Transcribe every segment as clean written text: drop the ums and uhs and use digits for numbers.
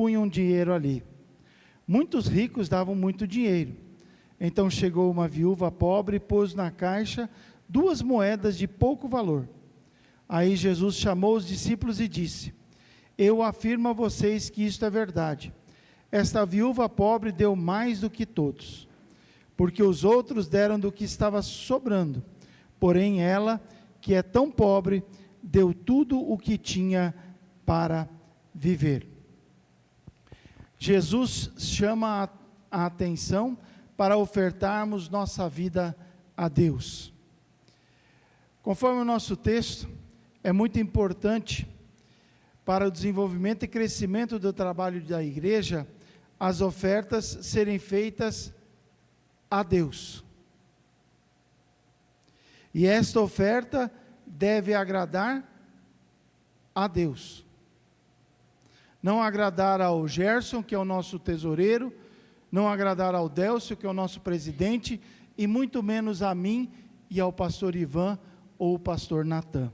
punham dinheiro ali. Muitos ricos davam muito dinheiro. Então chegou uma viúva pobre e pôs na caixa 2 moedas de pouco valor. Aí Jesus chamou os discípulos e disse: eu afirmo a vocês que isto é verdade. Esta viúva pobre deu mais do que todos, porque os outros deram do que estava sobrando. Porém ela, que é tão pobre, deu tudo o que tinha para viver. Jesus chama a atenção para ofertarmos nossa vida a Deus. Conforme o nosso texto, é muito importante para o desenvolvimento e crescimento do trabalho da igreja, as ofertas serem feitas a Deus. E esta oferta deve agradar a Deus. Não agradar ao Gerson, que é o nosso tesoureiro, não agradar ao Délcio, que é o nosso presidente, e muito menos a mim e ao pastor Ivan ou o pastor Natan.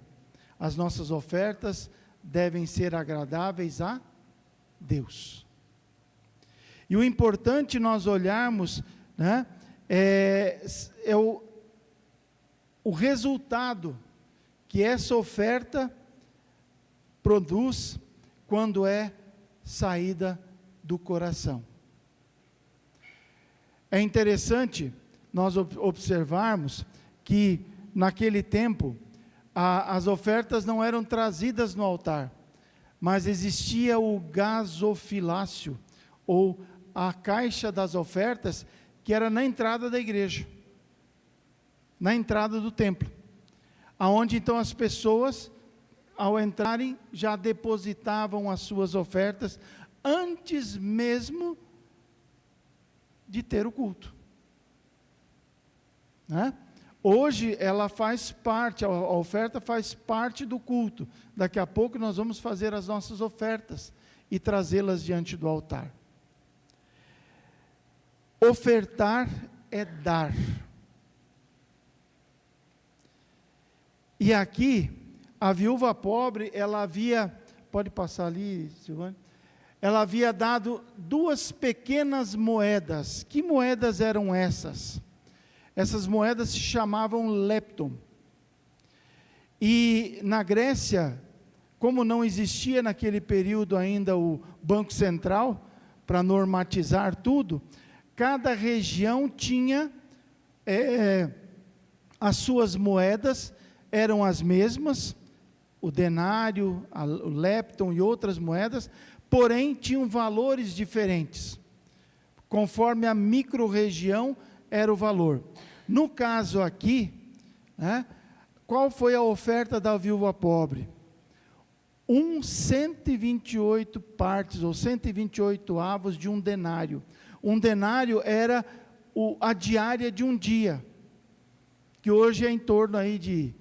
As nossas ofertas devem ser agradáveis a Deus. E o importante nós olharmos, né, o resultado que essa oferta produz quando é saída do coração. É interessante nós observarmos que naquele tempo as ofertas não eram trazidas no altar, mas existia o gasofilácio, ou a caixa das ofertas, que era na entrada da igreja, na entrada do templo, aonde então as pessoas, ao entrarem, já depositavam as suas ofertas, antes mesmo de ter o culto, né? Hoje ela faz parte, a oferta faz parte do culto. Daqui a pouco nós vamos fazer as nossas ofertas e trazê-las diante do altar. Ofertar é dar. E aqui, a viúva pobre, ela havia, pode passar ali, Silvânia? Ela havia dado 2 pequenas moedas. Que moedas eram essas? Essas moedas se chamavam lepton. E na Grécia, como não existia naquele período ainda o Banco Central, para normatizar tudo, cada região tinha as suas moedas, eram as mesmas, o denário, o lepton e outras moedas, porém tinham valores diferentes, conforme a micro-região era o valor. No caso aqui, né, qual foi a oferta da viúva pobre? 128 partes, ou 128 avos de um denário. Um denário era a diária de um dia, que hoje é em torno aí de,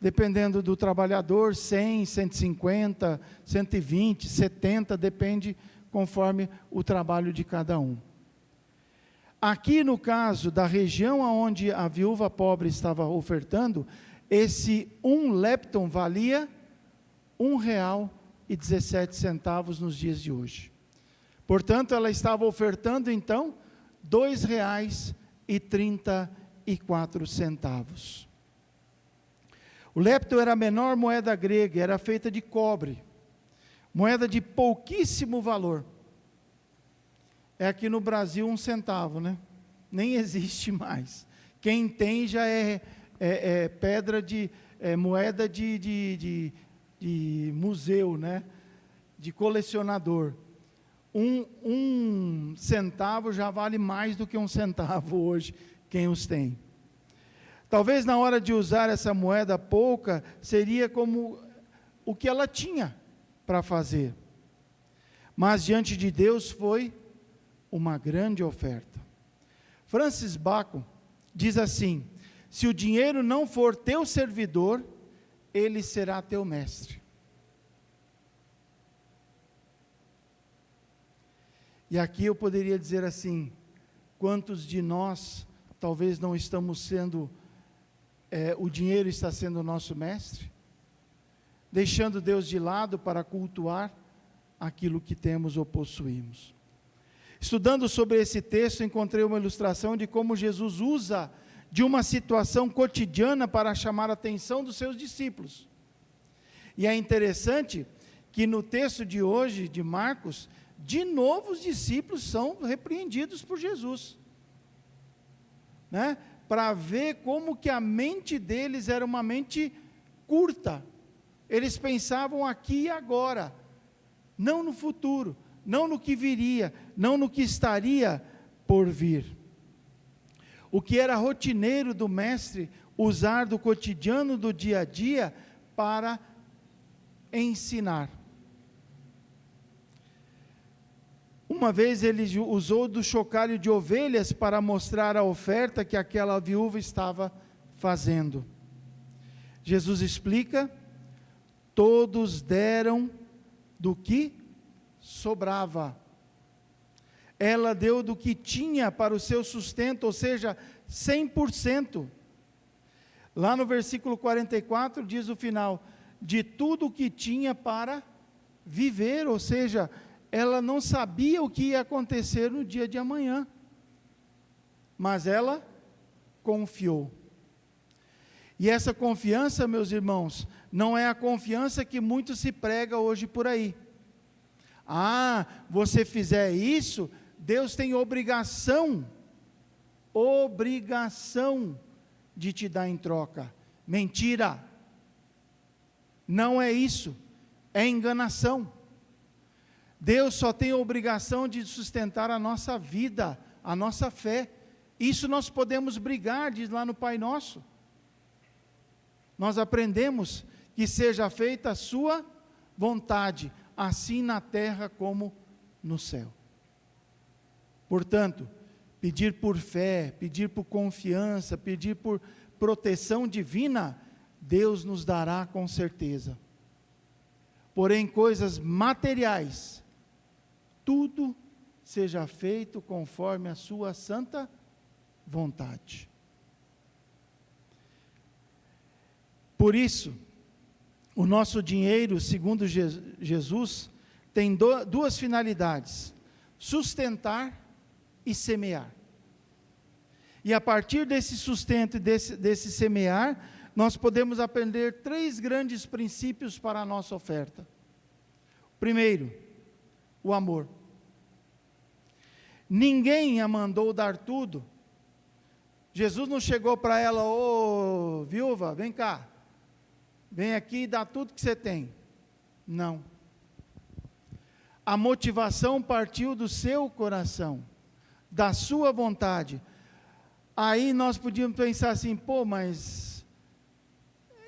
dependendo do trabalhador, 100, 150, 120, 70, depende conforme o trabalho de cada um. Aqui no caso da região onde a viúva pobre estava ofertando, esse 1 lepton valia R$1,17 nos dias de hoje. Portanto, ela estava ofertando então R$2,34. O lepton era a menor moeda grega, era feita de cobre, moeda de pouquíssimo valor. É aqui no Brasil 1 centavo, né? Nem existe mais. Quem tem já é pedra de moeda de museu, né? De colecionador. Um centavo já vale mais do que 1 centavo hoje, quem os tem. Talvez na hora de usar essa moeda pouca, seria como o que ela tinha para fazer. Mas diante de Deus foi uma grande oferta. Francis Bacon diz assim: se o dinheiro não for teu servidor, ele será teu mestre. E aqui eu poderia dizer assim: quantos de nós talvez não estamos sendo, o dinheiro está sendo o nosso mestre, deixando Deus de lado para cultuar aquilo que temos ou possuímos. Estudando sobre esse texto, encontrei uma ilustração de como Jesus usa de uma situação cotidiana para chamar a atenção dos seus discípulos. E é interessante que no texto de hoje, de Marcos, de novo os discípulos são repreendidos por Jesus, né? Para ver como que a mente deles era uma mente curta. Eles pensavam aqui e agora, não no futuro, não no que viria, não no que estaria por vir. O que era rotineiro do mestre, usar do cotidiano do dia a dia para ensinar. Uma vez ele usou do chocalho de ovelhas para mostrar a oferta que aquela viúva estava fazendo. Jesus explica: todos deram do que sobrava. Ela deu do que tinha para o seu sustento, ou seja, 100%. Lá no versículo 44 diz o final: de tudo o que tinha para viver, ou seja, ela não sabia o que ia acontecer no dia de amanhã, mas ela confiou. E essa confiança, meus irmãos, não é a confiança que muito se prega hoje por aí. Ah, você fizer isso, Deus tem obrigação de te dar em troca. Mentira! Não é isso, é enganação. Deus só tem a obrigação de sustentar a nossa vida, a nossa fé. Isso nós podemos brigar, diz lá no Pai Nosso. Nós aprendemos que seja feita a sua vontade, assim na terra como no céu. Portanto, pedir por fé, pedir por confiança, pedir por proteção divina, Deus nos dará com certeza. Porém, coisas materiais, tudo seja feito conforme a sua santa vontade. Por isso, o nosso dinheiro, segundo Jesus, tem duas finalidades: sustentar e semear. E a partir desse sustento e desse semear, nós podemos aprender 3 grandes princípios para a nossa oferta. Primeiro, o amor. Ninguém a mandou dar tudo. Jesus não chegou para ela: ô viúva, vem cá, vem aqui e dá tudo que você tem. Não. A motivação partiu do seu coração, da sua vontade. Aí nós podíamos pensar assim: pô, mas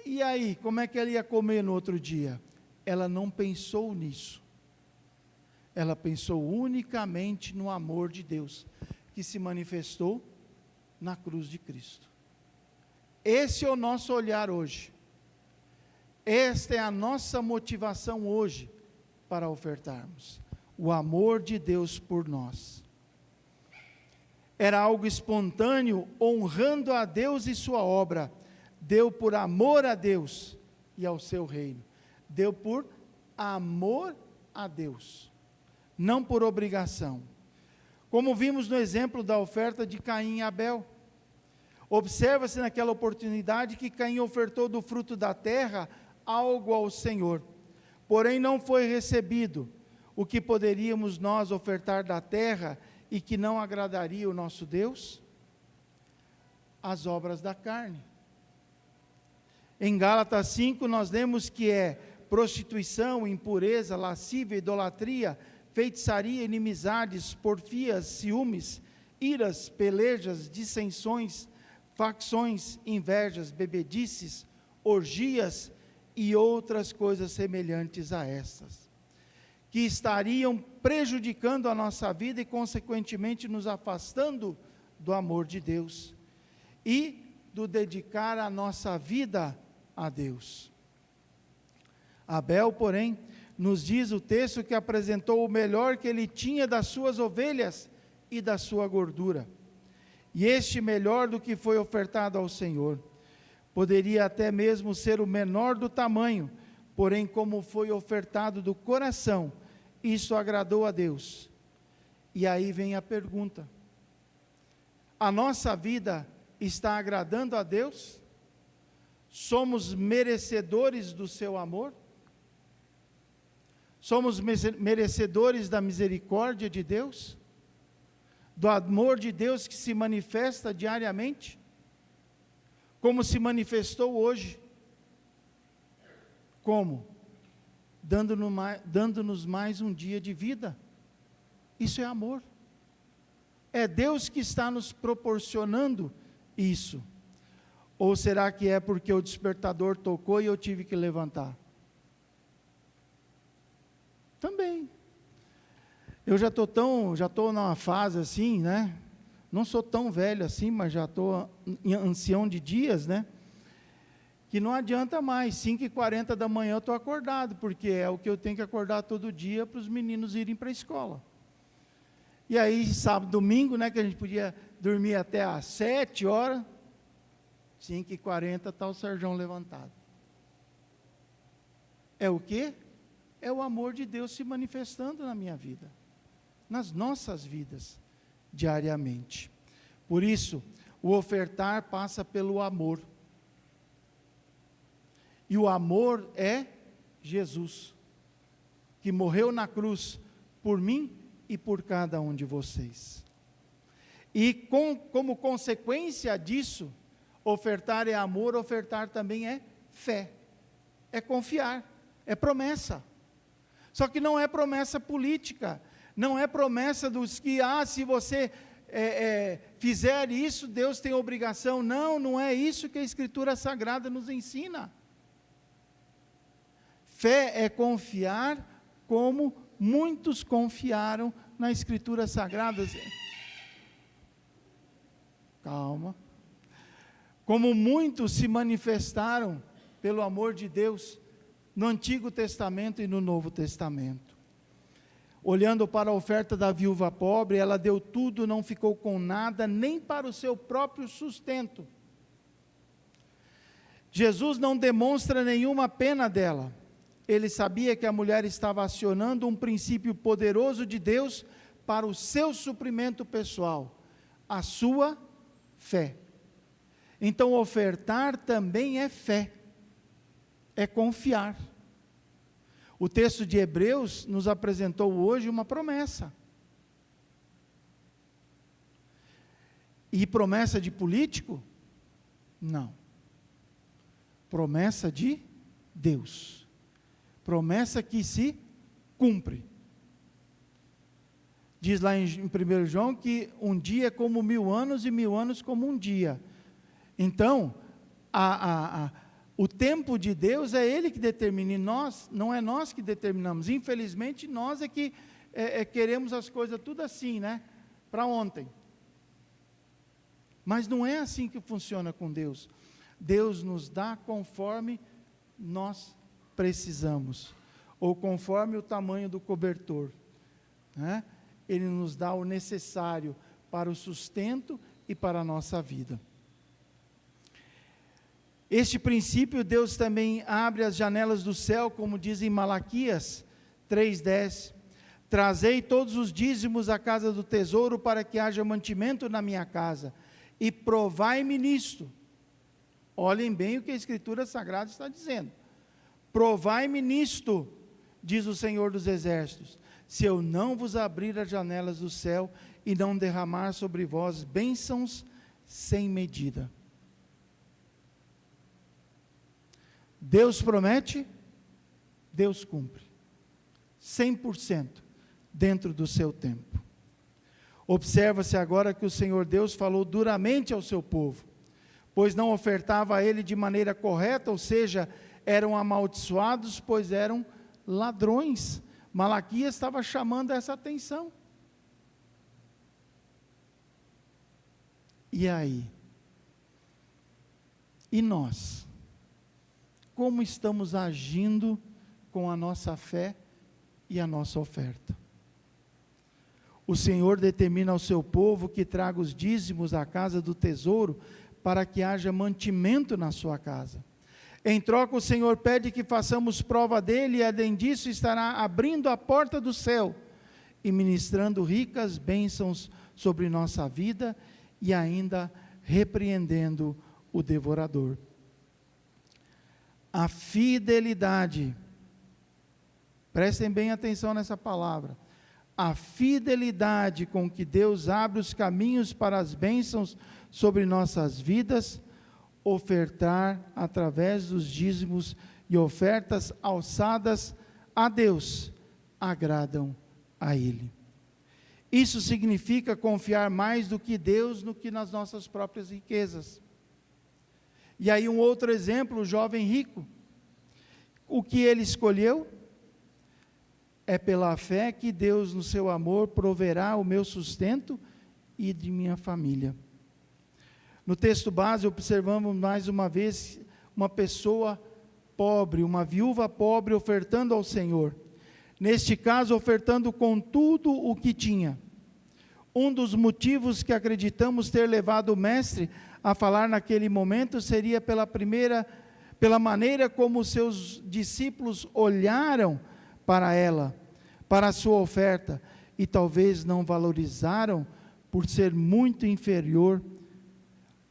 e aí, como é que ela ia comer no outro dia? Ela não pensou nisso. Ela pensou unicamente no amor de Deus, que se manifestou na cruz de Cristo. Esse é o nosso olhar hoje. Esta é a nossa motivação hoje para ofertarmos. O amor de Deus por nós. Era algo espontâneo, honrando a Deus e sua obra. Deu por amor a Deus e ao seu reino. Deu por amor a Deus, não por obrigação. Como vimos no exemplo da oferta de Caim e Abel. Observa-se naquela oportunidade que Caim ofertou do fruto da terra algo ao Senhor, porém não foi recebido o que poderíamos nós ofertar da terra e que não agradaria o nosso Deus? As obras da carne. Em Gálatas 5 nós lemos que é prostituição, impureza, lascívia, idolatria, feitiçaria, inimizades, porfias, ciúmes, iras, pelejas, dissensões, facções, invejas, bebedices, orgias e outras coisas semelhantes a estas, que estariam prejudicando a nossa vida e consequentemente nos afastando do amor de Deus e do dedicar a nossa vida a Deus. Abel, porém, nos diz o texto que apresentou o melhor que ele tinha das suas ovelhas e da sua gordura. E este melhor do que foi ofertado ao Senhor, poderia até mesmo ser o menor do tamanho, porém como foi ofertado do coração, isso agradou a Deus. E aí vem a pergunta: a nossa vida está agradando a Deus? Somos merecedores do seu amor? Somos merecedores da misericórdia de Deus? Do amor de Deus que se manifesta diariamente? Como se manifestou hoje? Como? Dando-nos mais um dia de vida. Isso é amor. É Deus que está nos proporcionando isso. Ou será que é porque o despertador tocou e eu tive que levantar? Também. Eu já estou numa fase assim, né? Não sou tão velho assim, mas já estou ancião de dias, né? Que não adianta mais, 5h40 da manhã eu estou acordado, porque é o que eu tenho que acordar todo dia para os meninos irem para a escola. E aí, sábado, domingo, né, que a gente podia dormir até às 7 horas, 5h40 está o Serjão levantado. É o quê? É o amor de Deus se manifestando na minha vida, nas nossas vidas, diariamente. Por isso, o ofertar passa pelo amor. E o amor é Jesus, que morreu na cruz por mim e por cada um de vocês. E como consequência disso, ofertar é amor, ofertar também é fé, é confiar, é promessa. Só que não é promessa política, não é promessa dos que, se você fizer isso, Deus tem obrigação. Não, não é isso que a Escritura Sagrada nos ensina. Fé é confiar como muitos confiaram na Escritura Sagrada. Calma. Como muitos se manifestaram pelo amor de Deus no Antigo Testamento e no Novo Testamento. Olhando para a oferta da viúva pobre, ela deu tudo, não ficou com nada, nem para o seu próprio sustento. Jesus não demonstra nenhuma pena dela. Ele sabia que a mulher estava acionando um princípio poderoso de Deus para o seu suprimento pessoal, a sua fé. Então, ofertar também é fé, é confiar. O texto de Hebreus nos apresentou hoje uma promessa. E promessa de político? Não. Promessa de Deus. Promessa que se cumpre. Diz lá em 1 João que um dia é como 1000 anos e 1000 anos como um dia. Então, o tempo de Deus é Ele que determina, e nós, não é nós que determinamos. Infelizmente, nós é que queremos as coisas tudo assim, né? Para ontem. Mas não é assim que funciona com Deus. Deus nos dá conforme nós precisamos, ou conforme o tamanho do cobertor, né? Ele nos dá o necessário para o sustento e para a nossa vida. Este princípio, Deus também abre as janelas do céu, como diz em Malaquias 3:10, trazei todos os dízimos à casa do tesouro, para que haja mantimento na minha casa, e provai-me nisto. Olhem bem o que a Escritura Sagrada está dizendo. Provai-me nisto, diz o Senhor dos Exércitos, se eu não vos abrir as janelas do céu e não derramar sobre vós bênçãos sem medida. Deus promete, Deus cumpre, 100% dentro do seu tempo. Observa-se agora que o Senhor Deus falou duramente ao seu povo, pois não ofertava a ele de maneira correta, ou seja, eram amaldiçoados, pois eram ladrões. Malaquias estava chamando essa atenção. E aí? E nós? Como estamos agindo com a nossa fé e a nossa oferta? O Senhor determina ao seu povo que traga os dízimos à casa do tesouro, para que haja mantimento na sua casa. Em troca, o Senhor pede que façamos prova dele, e além disso estará abrindo a porta do céu e ministrando ricas bênçãos sobre nossa vida e ainda repreendendo o devorador. A fidelidade, prestem bem atenção nessa palavra, a fidelidade com que Deus abre os caminhos para as bênçãos sobre nossas vidas, ofertar através dos dízimos e ofertas alçadas a Deus, agradam a Ele. Isso significa confiar mais do que Deus no que nas nossas próprias riquezas. E aí um outro exemplo, o jovem rico. O que ele escolheu? É pela fé que Deus, no seu amor, proverá o meu sustento e de minha família. No texto base, observamos mais uma vez uma pessoa pobre, uma viúva pobre ofertando ao Senhor. Neste caso, ofertando com tudo o que tinha. Um dos motivos que acreditamos ter levado o mestre a falar naquele momento seria pela maneira como os seus discípulos olharam para ela, para a sua oferta, e talvez não valorizaram por ser muito inferior,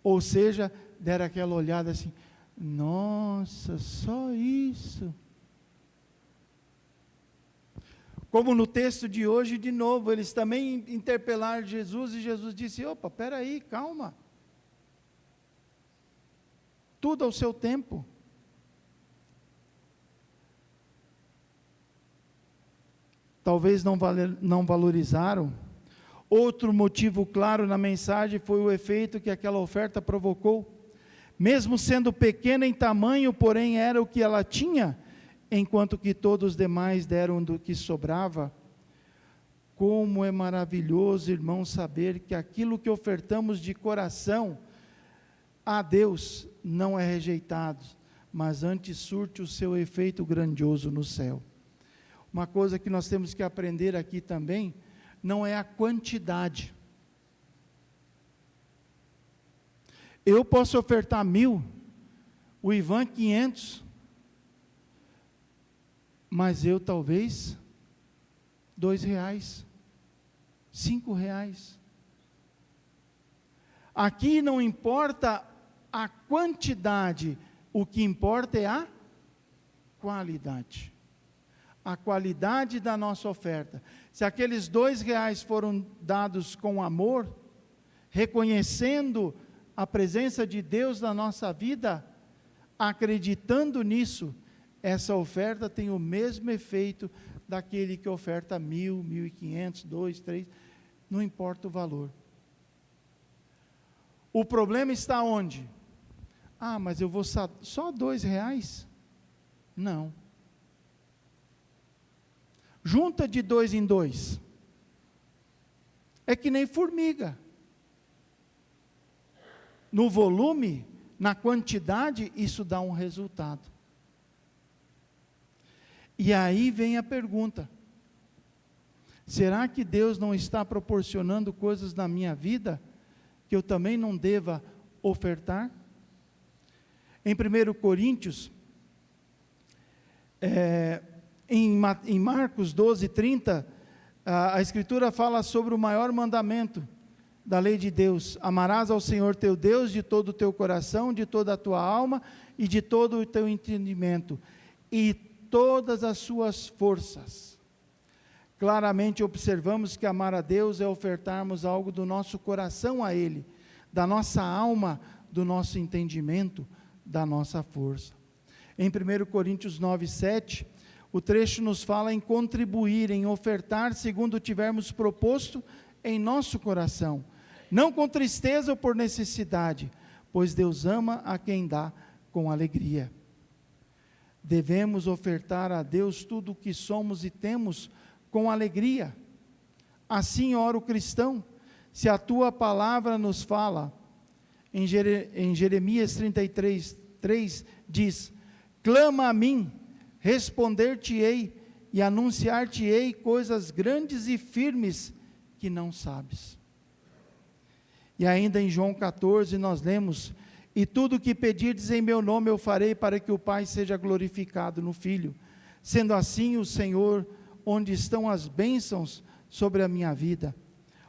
ou seja, deram aquela olhada assim, nossa, só isso. Como no texto de hoje, de novo, eles também interpelaram Jesus, e Jesus disse, opa, peraí, calma. Tudo ao seu tempo. Talvez não valorizaram. Outro motivo claro na mensagem foi o efeito que aquela oferta provocou. Mesmo sendo pequena em tamanho, porém era o que ela tinha, enquanto que todos os demais deram do que sobrava. Como é maravilhoso, irmãos, saber que aquilo que ofertamos de coração a Deus não é rejeitado, mas antes surte o seu efeito grandioso no céu. Uma coisa que nós temos que aprender aqui também, não é a quantidade. Eu posso ofertar 1.000, o Ivan 500, mas eu talvez R$2, R$5. Aqui não importa a quantidade, o que importa é a qualidade. A qualidade da nossa oferta. Se aqueles R$2 foram dados com amor, reconhecendo a presença de Deus na nossa vida, acreditando nisso, essa oferta tem o mesmo efeito daquele que oferta 1.000, 1.500, 2, 3, não importa o valor. O problema está onde? Ah, mas eu vou só R$2? Não. Junta de 2 em 2. É que nem formiga. No volume, na quantidade, isso dá um resultado. E aí vem a pergunta: será que Deus não está proporcionando coisas na minha vida que eu também não deva ofertar? Em 1 Coríntios, em Marcos 12:30, a Escritura fala sobre o maior mandamento da lei de Deus: amarás ao Senhor teu Deus de todo o teu coração, de toda a tua alma e de todo o teu entendimento, e todas as suas forças. Claramente observamos que amar a Deus é ofertarmos algo do nosso coração a Ele, da nossa alma, do nosso entendimento, da nossa força. Em 1 Coríntios 9:7, o trecho nos fala em contribuir, em ofertar segundo tivermos proposto em nosso coração, não com tristeza ou por necessidade, pois Deus ama a quem dá com alegria. Devemos ofertar a Deus tudo o que somos e temos com alegria. Assim ora o cristão. Se a tua palavra nos fala, em Jeremias 33:3 diz: clama a mim, responder-te-ei e anunciar-te-ei coisas grandes e firmes que não sabes. E ainda em João 14 nós lemos: E tudo o que pedirdes em meu nome eu farei, para que o Pai seja glorificado no Filho. Sendo assim, o Senhor, onde estão as bênçãos sobre a minha vida?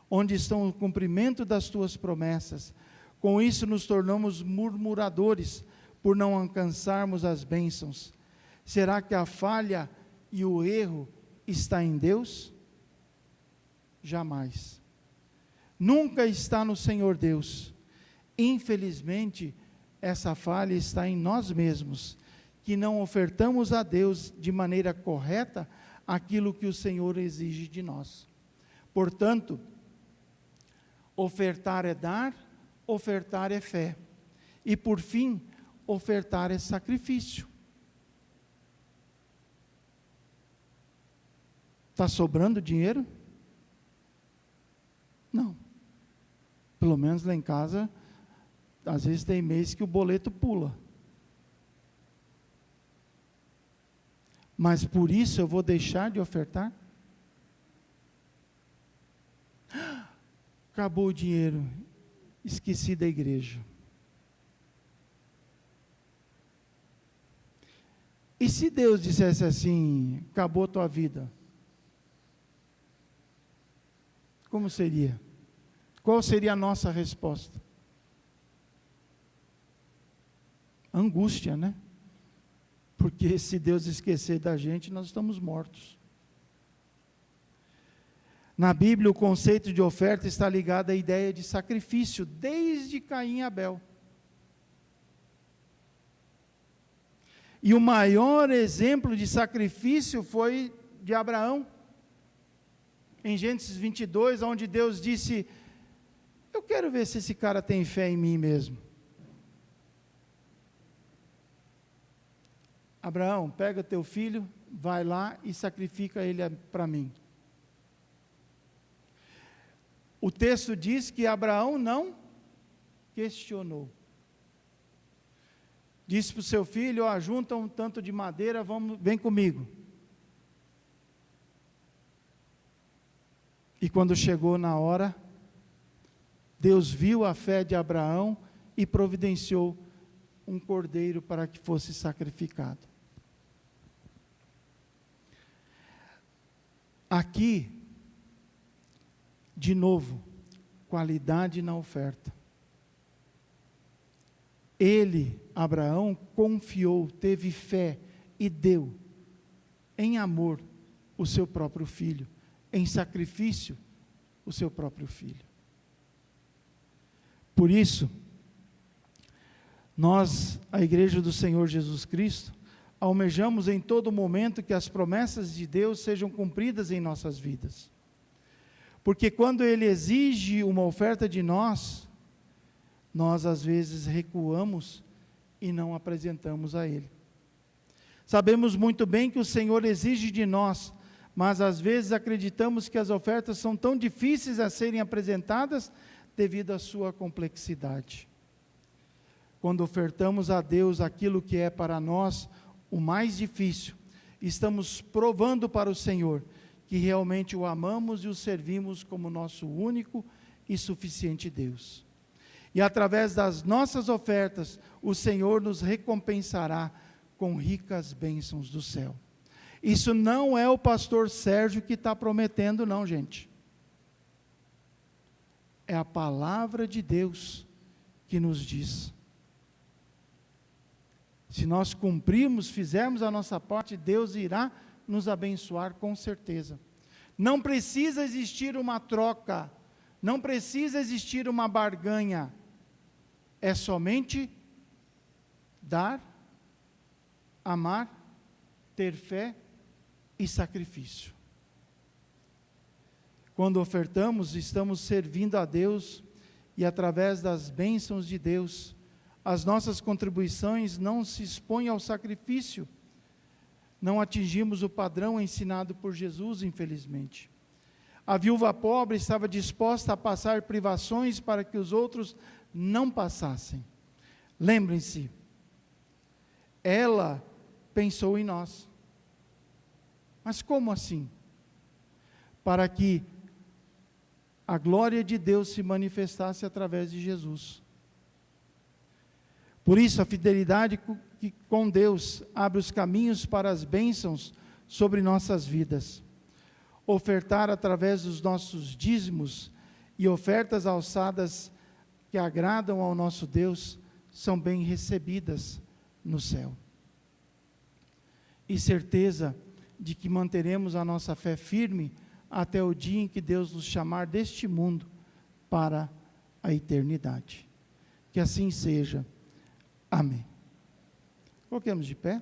Onde estão o cumprimento das tuas promessas? Com isso nos tornamos murmuradores, por não alcançarmos as bênçãos. Será que a falha e o erro está em Deus? Jamais. Nunca está no Senhor Deus. Infelizmente, essa falha está em nós mesmos, que não ofertamos a Deus de maneira correta aquilo que o Senhor exige de nós. Portanto, ofertar é dar, ofertar é fé. E por fim, ofertar é sacrifício. Está sobrando dinheiro? Não. Pelo menos lá em casa, às vezes tem mês que o boleto pula. Mas por isso eu vou deixar de ofertar? Acabou o dinheiro, esqueci da igreja. E se Deus dissesse assim, acabou a tua vida? Como seria? Qual seria a nossa resposta? Angústia, né? Porque se Deus esquecer da gente, nós estamos mortos. Na Bíblia, o conceito de oferta está ligado à ideia de sacrifício, desde Caim e Abel. E o maior exemplo de sacrifício foi de Abraão. Em Gênesis 22, onde Deus disse: eu quero ver se esse cara tem fé em mim mesmo. Abraão, pega teu filho, vai lá e sacrifica ele para mim. O texto diz que Abraão não questionou. Disse para o seu filho: ó, junta um tanto de madeira, vem comigo. E quando chegou na hora, Deus viu a fé de Abraão e providenciou um cordeiro para que fosse sacrificado. Aqui, de novo, qualidade na oferta. Ele, Abraão, confiou, teve fé e deu, em amor, o seu próprio filho, em sacrifício, o seu próprio filho. Por isso, nós, a Igreja do Senhor Jesus Cristo, almejamos em todo momento que as promessas de Deus sejam cumpridas em nossas vidas. Porque quando Ele exige uma oferta de nós, nós às vezes recuamos e não apresentamos a Ele. Sabemos muito bem que o Senhor exige de nós, mas às vezes acreditamos que as ofertas são tão difíceis a serem apresentadas devido à sua complexidade. Quando ofertamos a Deus aquilo que é para nós o mais difícil, estamos provando para o Senhor que realmente o amamos e o servimos como nosso único e suficiente Deus. E através das nossas ofertas, o Senhor nos recompensará com ricas bênçãos do céu. Isso não é o pastor Sérgio que está prometendo, não, gente. É a palavra de Deus que nos diz. Se nós cumprirmos, fizermos a nossa parte, Deus irá nos abençoar com certeza. Não precisa existir uma troca, não precisa existir uma barganha. É somente dar, amar, ter fé e sacrifício. Quando ofertamos, estamos servindo a Deus e através das bênçãos de Deus, as nossas contribuições não se expõem ao sacrifício. Não atingimos o padrão ensinado por Jesus, infelizmente. A viúva pobre estava disposta a passar privações para que os outros não passassem. Lembrem-se, ela pensou em nós. Mas como assim? Para que a glória de Deus se manifestasse através de Jesus. Por isso, a fidelidade com Deus abre os caminhos para as bênçãos sobre nossas vidas. Ofertar através dos nossos dízimos e ofertas alçadas que agradam ao nosso Deus são bem recebidas no céu. E certeza de que manteremos a nossa fé firme até o dia em que Deus nos chamar deste mundo para a eternidade. Que assim seja. Amém. Coloquemos de pé.